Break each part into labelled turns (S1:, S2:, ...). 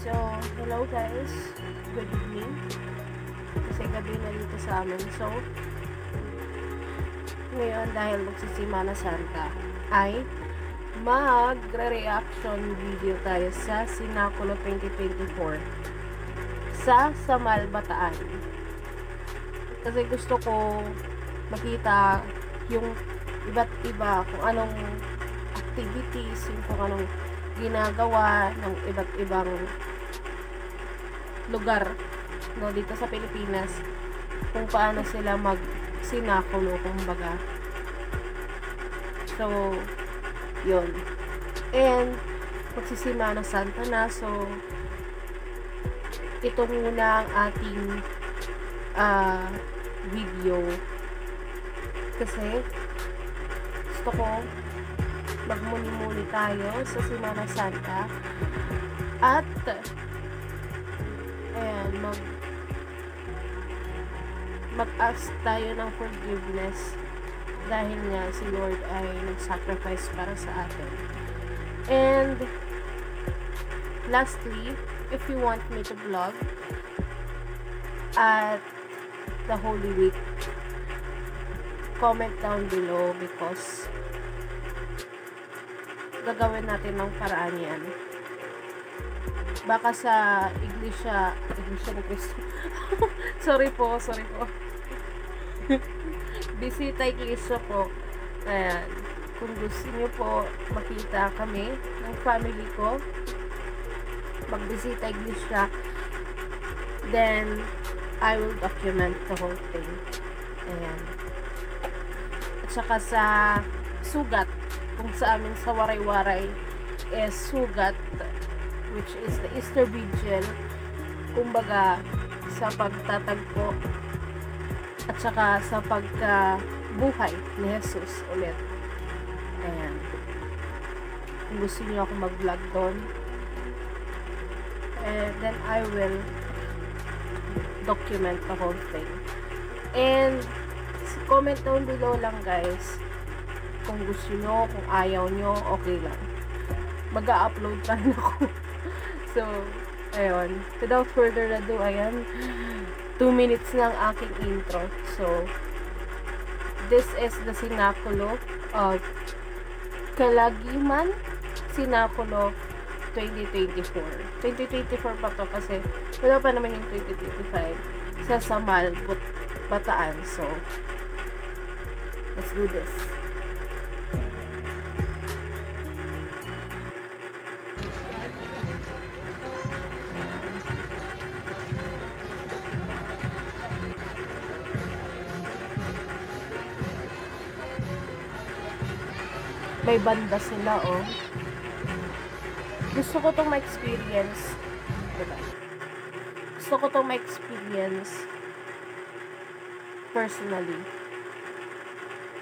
S1: So, hello guys. Good evening. Kasi gabi na dito sa amin. So, ngayon dahil magsisimana Santa ay magre-reaction video tayo sa Sinakulo 2024 sa Samal, Bataan. Kasi gusto ko makita yung iba't iba kung anong activities, yung kung anong ginagawa ng iba't ibang lugar no, dito sa Pilipinas, kung paano sila mag-sinakulo, kumbaga. So, yun. And, magsisimana Santa na, so, ito muna ang ating video. Kasi, gusto ko magmuni-muni tayo sa Semana Santa at ayan, mag-ask tayo ng forgiveness dahil nga si Lord ay nag-sacrifice para sa atin. And lastly, if you want me to vlog at the Holy Week, comment down below because gagawin natin ng paraan yan. Baka sa Iglesia ni Cristo. sorry po. Bisita Iglesia po. Ayan. Kung gusto niyo po makita kami ng family ko, magbisita Iglesia, then I will document the whole thing. Ayan. At saka sa sugat, kung sa amin sa Waray-Waray is sugat, which is the Easter Vigil, kumbaga sa pagtatagpo at saka sa pagkabuhay ni Jesus ulit. Ayan. Kung gusto niyo ako mag-vlog doon, then I will document the whole thing. And comment down below lang guys kung gusto nyo, kung ayaw nyo, okay lang. Mag-a-upload pa rin ako. So, ayun. Without further ado, ayan. 2 minutes na ang aking intro. So, this is the Sinakulo of Calaguiman Sinakulo 2024. 2024 pa to kasi wala pa naman yung 2025 sa Samal, Bataan. So, let's do this. May banda sila, oh. Gusto ko itong ma-experience. Diba? Gusto ko itong ma-experience personally.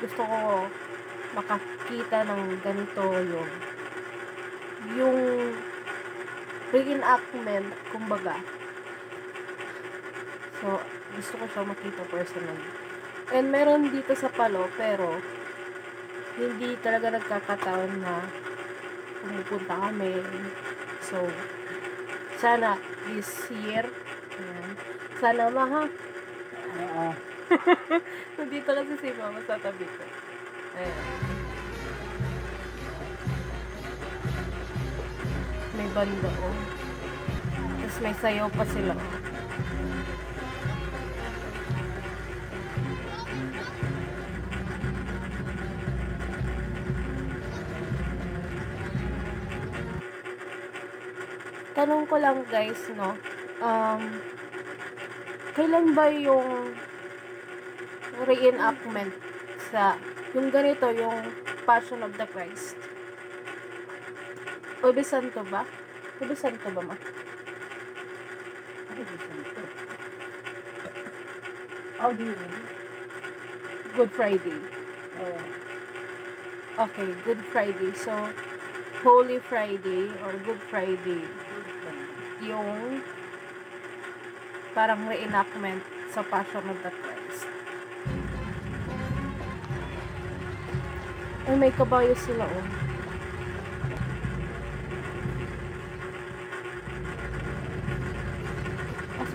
S1: Gusto ko makakita ng ganito yung reenactment, kumbaga. So, gusto ko siya makita personally. And meron dito sa Palo, pero hindi talaga nagkakataon na pumupunta kami. So, sana this year, ayan, sana maha. Nandito kasi si mama sa tabi ko. Ayan. May banda, oh. Tapos may sayaw pa sila, oh. Tanong ko lang guys, no, kailan ba yung reenactment sa, yung ganito, yung Passion of the Christ? Huwebes Santo ba? Huwebes Santo ba, ma? Huwebes Santo. How do you mean? Good Friday. Oh. Okay, Good Friday. So, Holy Friday or Good Friday, yung parang reenactment sa Passion of the Christ. Ay, may kabayo sila, oh.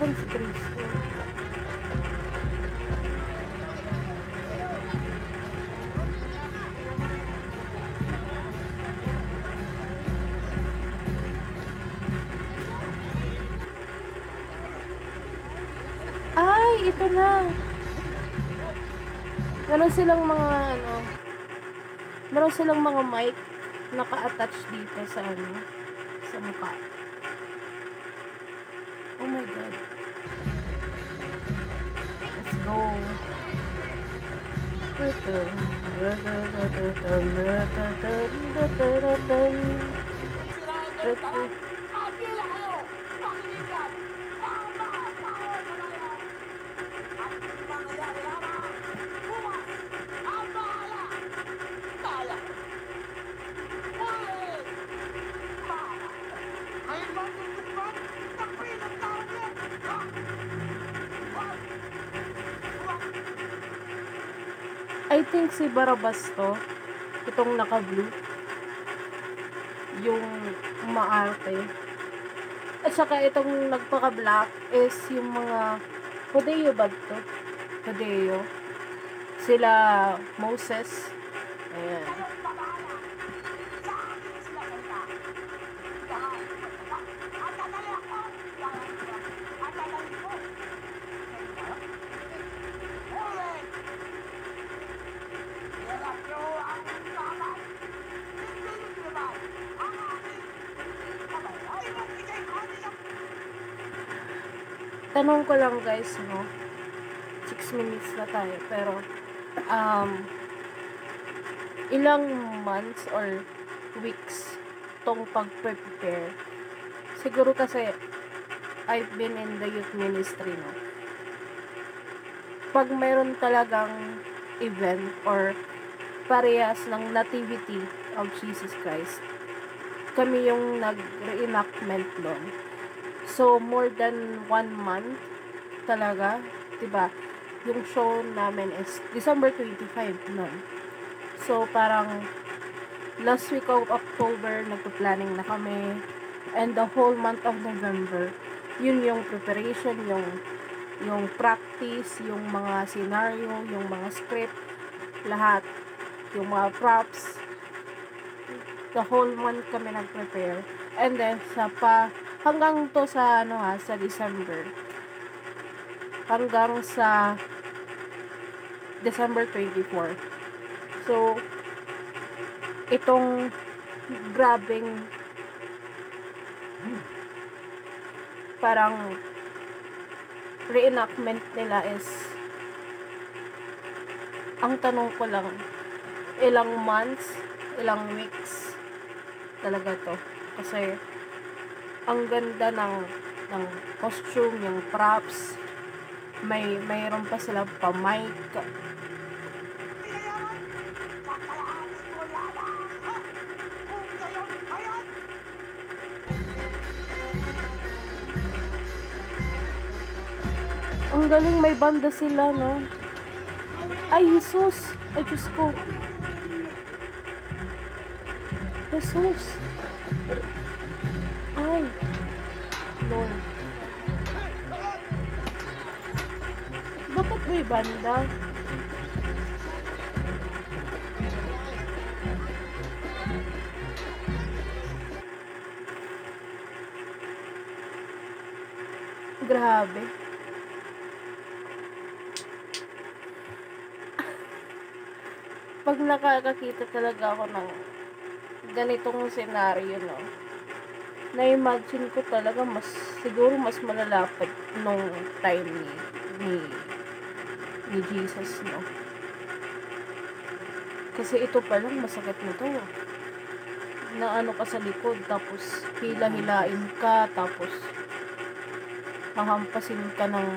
S1: San si Cristo? Ay, ito na. Meron silang mga ano, meron silang mga mic naka-attach dito sa ano, sa mukha. Oh my God. Let's go. I think si Barabas to, itong naka-blue, yung maarte. At saka itong nagpaka-black is yung mga Hudeo ba to? Hudeo. Sila Moses. Ayan. Tanong ko lang guys, no? 6 minutes na tayo, pero ilang months or weeks tong pag-prepare? Siguro kasi I've been in the youth ministry, no? Pag mayroon talagang event or parehas ng nativity of Jesus Christ, kami yung nag-reenactment doon. So, more than 1 month talaga, diba? Yung show namin is December 25 nun. So, parang last week of October, nagpa-planning na kami. And the whole month of November, yun yung preparation, yung practice, yung mga scenario, yung mga script, lahat. Yung mga props. The whole month kami nag-prepare. And then, hanggang to sa, sa December. Hanggang sa December 24. So, itong grabing parang reenactment nila is, ang tanong ko lang, ilang months, ilang weeks talaga to. Kasi, ang ganda ng costume, yung props, mayroon pa silang pa-mic. Ang galing, may banda sila, no? Ay, Jesus! Ay, Diyos ko! Jesus! Ay! Lord! Bakit may banda? Grabe. Pag nakakakita talaga ako ng ganitong scenario, no, na-imagine ko talaga siguro mas malalapad nung time ni Jesus, no. Kasi ito pa lang, masakit na to. Na ano ka sa likod, tapos hila-hilain ka, tapos hahampasin ka ng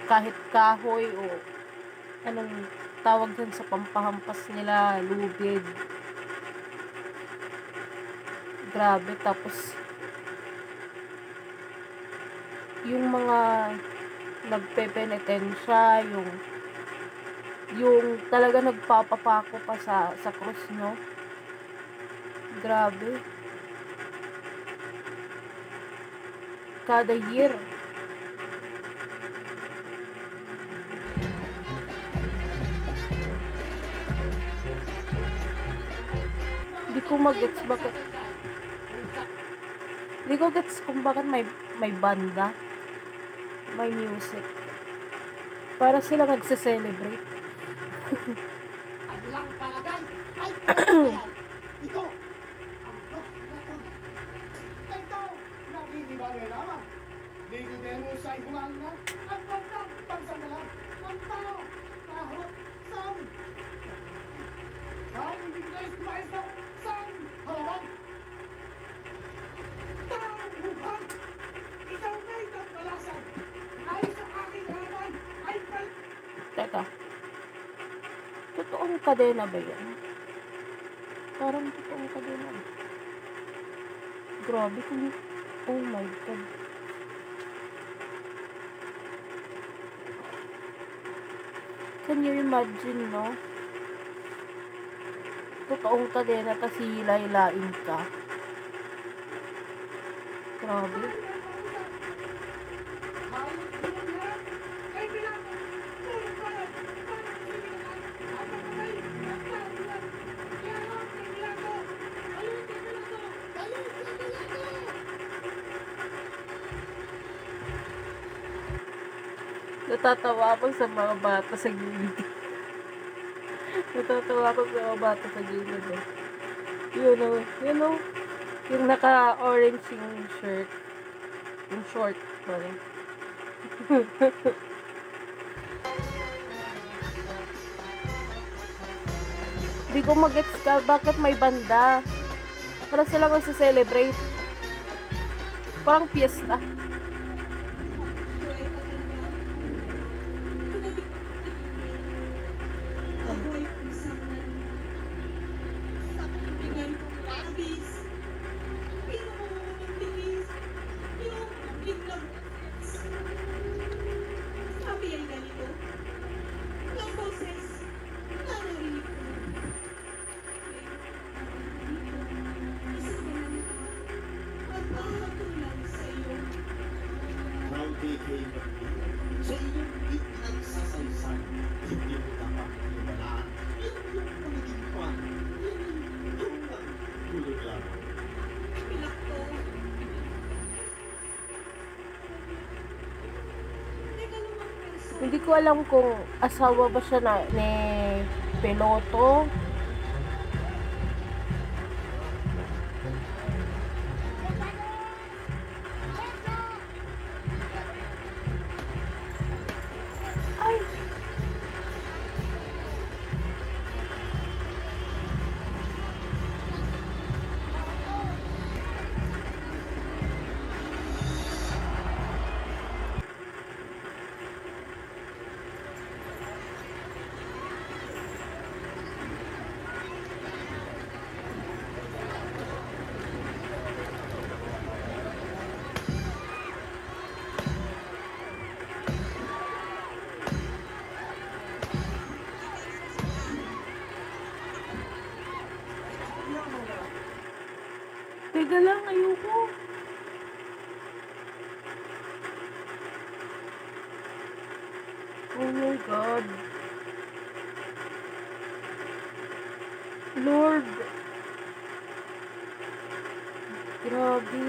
S1: kahit kahoy o anong tawag dyan sa pampahampas nila, lubid. Grabe. Tapos yung mga nagpepenitensya, yung talaga nagpapapako pa sa krus, no? Grabe. kada year. Hindi ko mag-gets bakit. Hindi ko gets kung bakit may banda, may music. Para sila nagse-celebrate.
S2: Ang palagan ay ito. Ito, naginibangay lamang. Nagdidemo sa ihulang na at pagpagpagsandalan ng tao kahit saan. Kahit hindi nais kumain sa saan halaman. Taong bukan, ikaw na'y nagpalasan. Ay sa aking halaman ay
S1: Teka. Totoong kadena ba yan? Parang totoong kadena. Grabe kung... Oh my God. Can you imagine, no? Totoong kadena kasi hilahilain ka. Grabe. Natatawa ako sa mga bata sa gilid. Natatawa ako sa mga bata sa gilid. You know, yung naka-orange yung shirt. Yung short, sorry. Hindi ko mag-gets ka, bakit may banda? Para sila magsa-celebrate. Parang fiesta.
S2: sa inyong ipinagsasaysan, hindi mo dapat iwalaan yung pagiging pan. Tulog lang.
S1: Hindi ko alam kung asawa ba siya ni Piloto. Ay! Teka lang, ayoko. Oh my God. Lord. Grabe.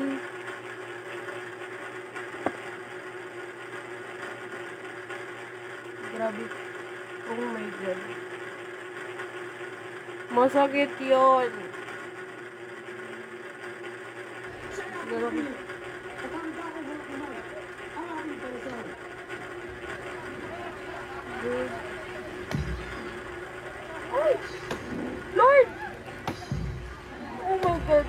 S1: Grabe. Oh my God. Masakit yun. Grabe. Ay! Lord! Oh my God.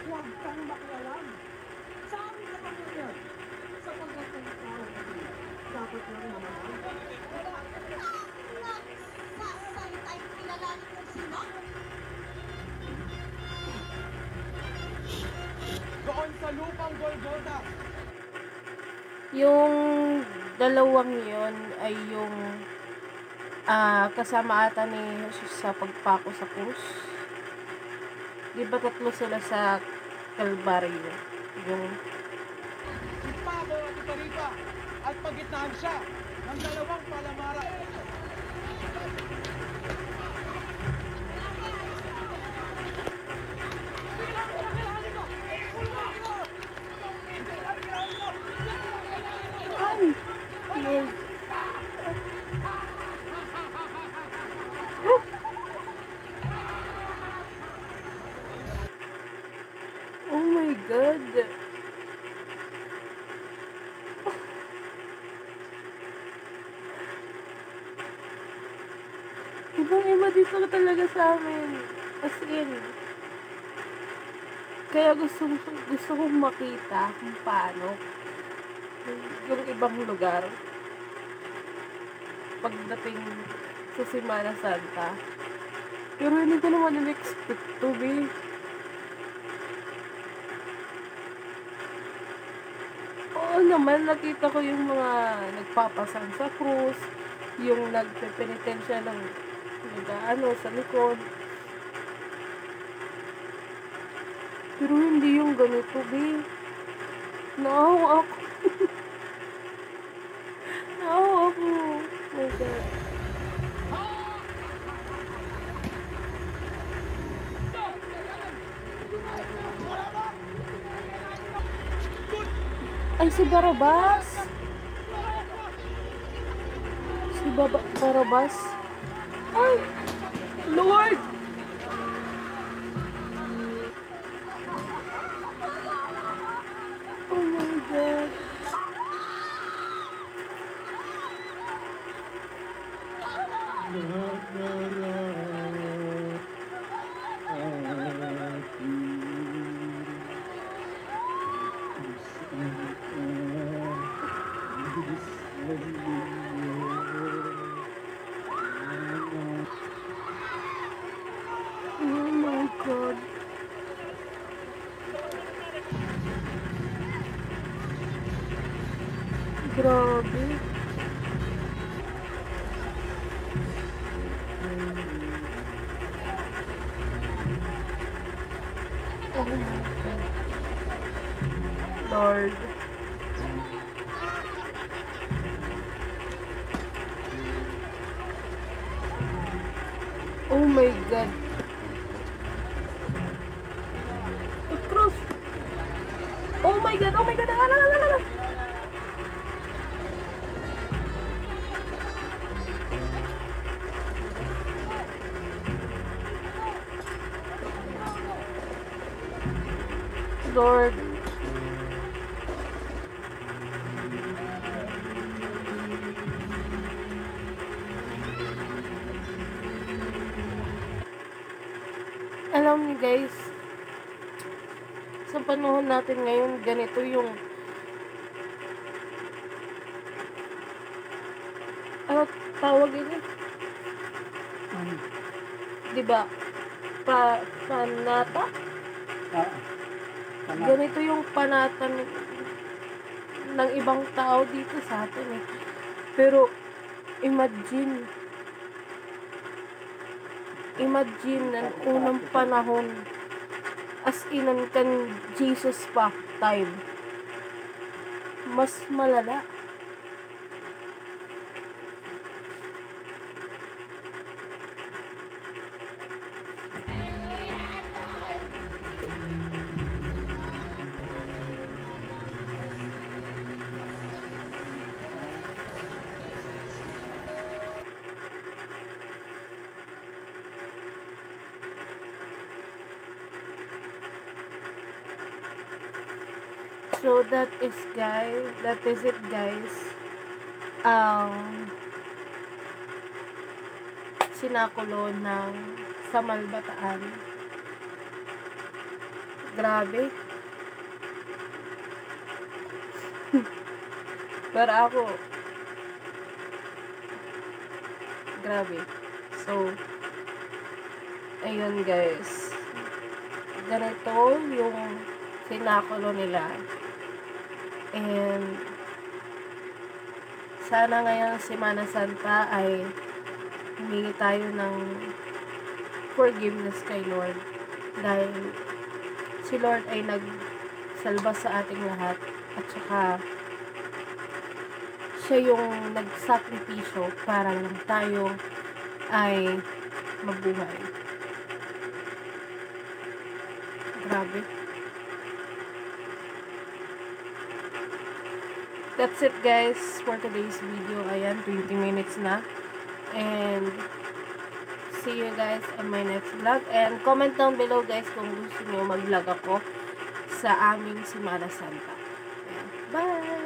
S2: Huwag kang makialam. Sa amin na kami yan. Sapagkat ang tao dapat lang naman.
S3: Nagsasalita yung kilalanin kung sino?
S2: Doon sa lupang Golgotha.
S1: Yung dalawang yon ay yung kasama ata ni Jesus sa pagpako sa krus. Di ba tatlo sila sa Kalbaryo? Yung
S2: Ipako at iparipa at pagitnaan siya ng dalawang palamara.
S1: Lord. Oh my God. Ibang-iba dito talaga sa amin. As in, kaya gusto kong makita kung paano yung ibang lugar pagdating sa Semana Santa. Pero hindi ko naman in-expect to be. Oo naman, nakita ko yung mga nagpapasang sa krus, yung nagpe-penitensya ng sa likod. Pero hindi yung ganito, be. Naawa ako. Naawa ako. Oh my God. Ay, si Barabas. Si Barabas. Ay, Lord. Oh my God. Oh my God. Grabe. Oh my God. Lord. Oh my God. Cross. Oh my God. Oh my God. Lord. Alam niyo guys, sa panahon natin ngayon, ganito yung ano tawag ini? Diba? Panata? Ganito yung panatan ng ibang tao dito sa atin eh. Pero, imagine ng unang panahon, as in kan Jesus pa time, mas malala. So that is it guys. Sinakulo ng Samal Bataan. Grabe. Para ako. Grabe. So, ayun guys. Ganito yung sinakulo nila. And sana ngayong Semana Santa ay humingi tayo ng forgiveness kay Lord. Dahil si Lord ay nagsalba sa ating lahat. At saka, siya yung nagsakripisyo para lang tayo ay mabuhay. Grabe. That's it guys for today's video. Ayan, 20 minutes na. And see you guys on my next vlog. And comment down below guys kung gusto nyo mag-vlog ako sa aming Semana Santa. Ayan. Bye!